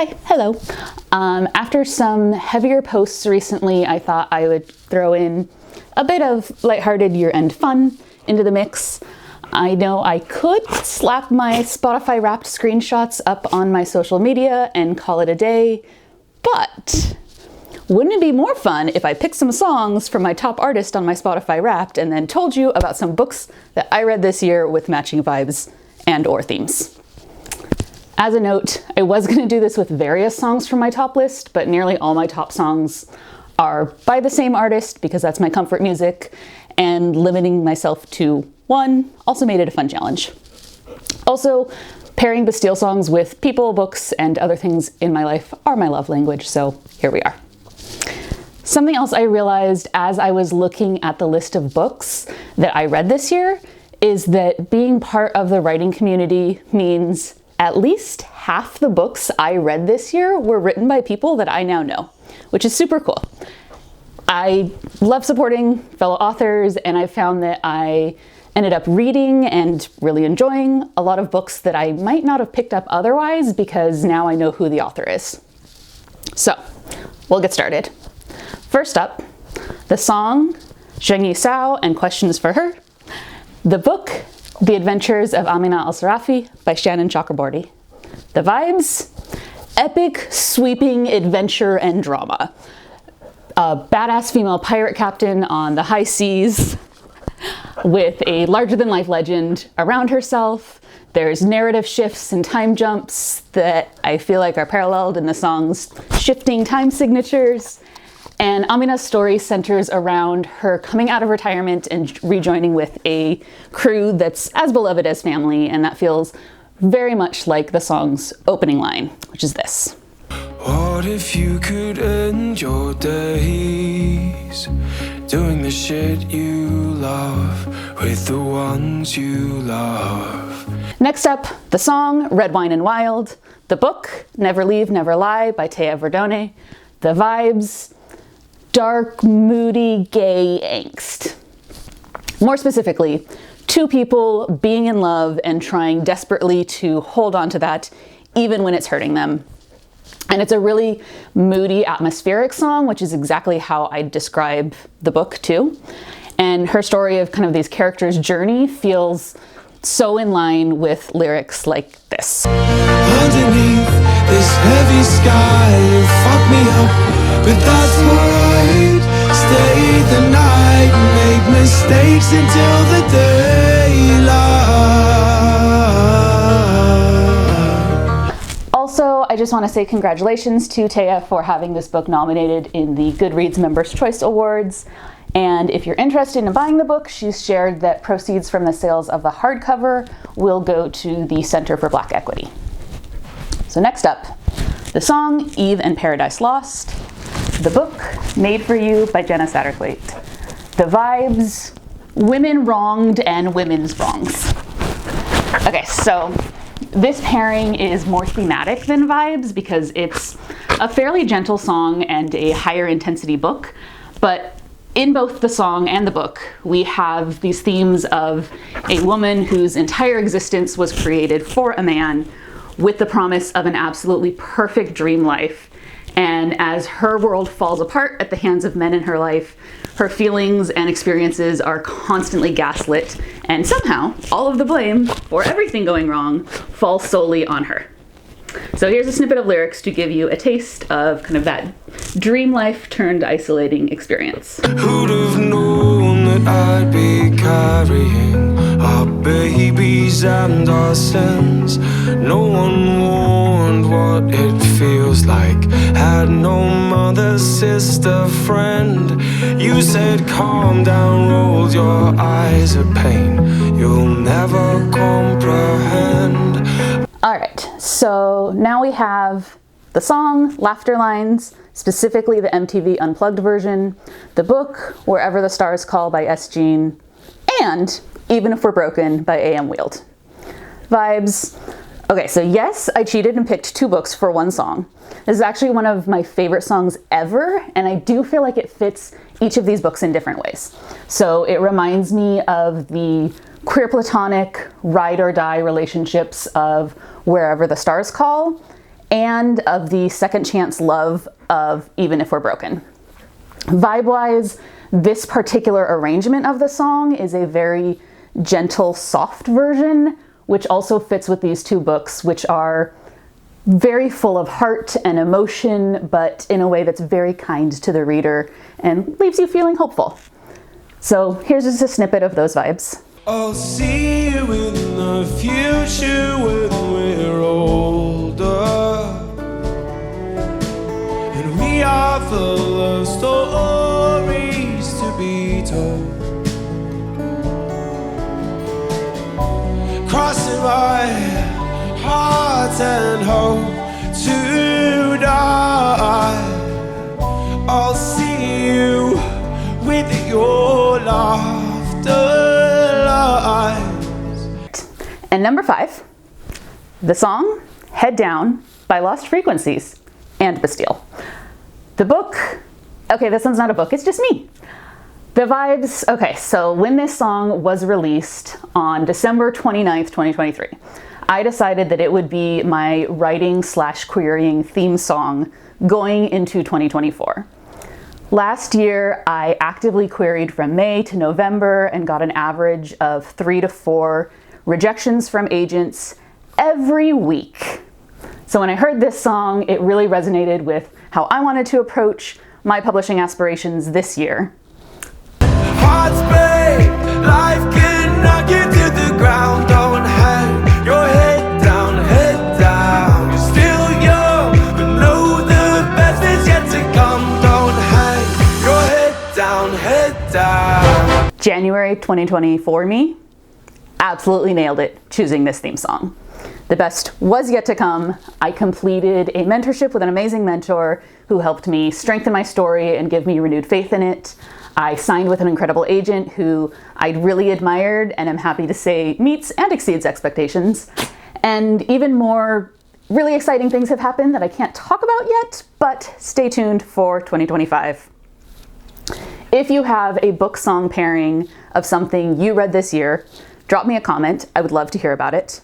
Hi, hello. After some heavier posts recently, I thought I would throw in a bit of lighthearted year-end fun into the mix. I know I could slap my Spotify Wrapped screenshots up on my social media and call it a day, but wouldn't it be more fun if I picked some songs from my top artist on my Spotify Wrapped and then told you about some books that I read this year with matching vibes and/or themes? As a note, I was going to do this with various songs from my top list, but nearly all my top songs are by the same artist because that's my comfort music, and limiting myself to one also made it a fun challenge. Also, pairing Bastille songs with people, books, and other things in my life are my love language, so here we are. Something else I realized as I was looking at the list of books that I read this year is that being part of the writing community means at least half the books I read this year were written by people that I now know, which is super cool. I love supporting fellow authors, and I found that I ended up reading and really enjoying a lot of books that I might not have picked up otherwise because now I know who the author is. So, we'll get started. First up, the song Zheng Yisao and Questions for Her, the book The Adventures of Amina Al-Sarafi by Shannon Chakraborty. The vibes, epic, sweeping adventure and drama. A badass female pirate captain on the high seas with a larger-than-life legend around herself. There's narrative shifts and time jumps that I feel like are paralleled in the song's shifting time signatures. And Amina's story centers around her coming out of retirement and rejoining with a crew that's as beloved as family, and that feels very much like the song's opening line, which is this. What if you could end your days doing the shit you love with the ones you love? Next up, the song Red Wine and Wild, the book Never Leave, Never Lie by Taya Verdone, the vibes, dark, moody, gay angst. More specifically, two people being in love and trying desperately to hold on to that even when it's hurting them. And it's a really moody, atmospheric song, which is exactly how I describe the book too. And her story of kind of these characters' journey feels so in line with lyrics like this. Underneath this heavy sky, you fuck me up, but that's alright. Stay the night, make mistakes until the daylight. Also, I just want to say congratulations to Taya for having this book nominated in the Goodreads Members' Choice Awards. And if you're interested in buying the book, she's shared that proceeds from the sales of the hardcover will go to the Center for Black Equity. So next up, the song Eve and Paradise Lost, the book Made for You by Jenna Satterthwaite, the vibes, women wronged and women's wrongs. Okay, so this pairing is more thematic than vibes because it's a fairly gentle song and a higher intensity book, but in both the song and the book, we have these themes of a woman whose entire existence was created for a man with the promise of an absolutely perfect dream life. And as her world falls apart at the hands of men in her life, her feelings and experiences are constantly gaslit, and somehow all of the blame for everything going wrong falls solely on her. So here's a snippet of lyrics to give you a taste of kind of that dream life turned isolating experience. Who'd have known that I'd be carrying our babies and our sins? No one warned what it feels like. Had no mother, sister, friend. You said calm down, rolled your eyes at pain you'll never comprehend. All right, so now we have the song, Laughter Lines, specifically the MTV Unplugged version, the book, Wherever the Stars Call by S. Jean, and Even If We're Broken by A.M. Wield. Vibes. Okay, so yes, I cheated and picked two books for one song. This is actually one of my favorite songs ever, and I do feel like it fits each of these books in different ways. So it reminds me of the queer platonic ride or die relationships of Wherever the Stars Call, and of the second chance love of Even If We're Broken. Vibe-wise, this particular arrangement of the song is a very gentle, soft version, which also fits with these two books, which are very full of heart and emotion, but in a way that's very kind to the reader and leaves you feeling hopeful. So here's just a snippet of those vibes. I'll see you in the future when we're older, and we are full of stories to be told. Crossing my heart and hope to die. I'll see you with your laughter. And number 5, the song Head Down by Lost Frequencies and Bastille. The book, okay, this one's not a book, it's just me. The vibes, okay, so when this song was released on December 29th, 2023, I decided that it would be my writing/querying theme song going into 2024. Last year, I actively queried from May to November and got an average of 3 to 4 rejections from agents every week. So when I heard this song, it really resonated with how I wanted to approach my publishing aspirations this year. Hearts break, life can knock you to the ground. Don't hang your head down, head down. You're still young, but know the best is yet to come. Don't hang your head down, head down. January 2024 me absolutely nailed it choosing this theme song. The best was yet to come. I completed a mentorship with an amazing mentor who helped me strengthen my story and give me renewed faith in it. I signed with an incredible agent who I'd really admired and am happy to say meets and exceeds expectations. And even more really exciting things have happened that I can't talk about yet, but stay tuned for 2025. If you have a book song pairing of something you read this year, drop me a comment. I would love to hear about it.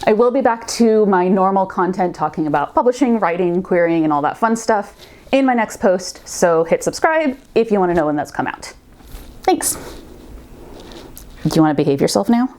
I will be back to my normal content talking about publishing, writing, querying, and all that fun stuff in my next post, so hit subscribe if you want to know when that's come out. Thanks. Do you want to behave yourself now?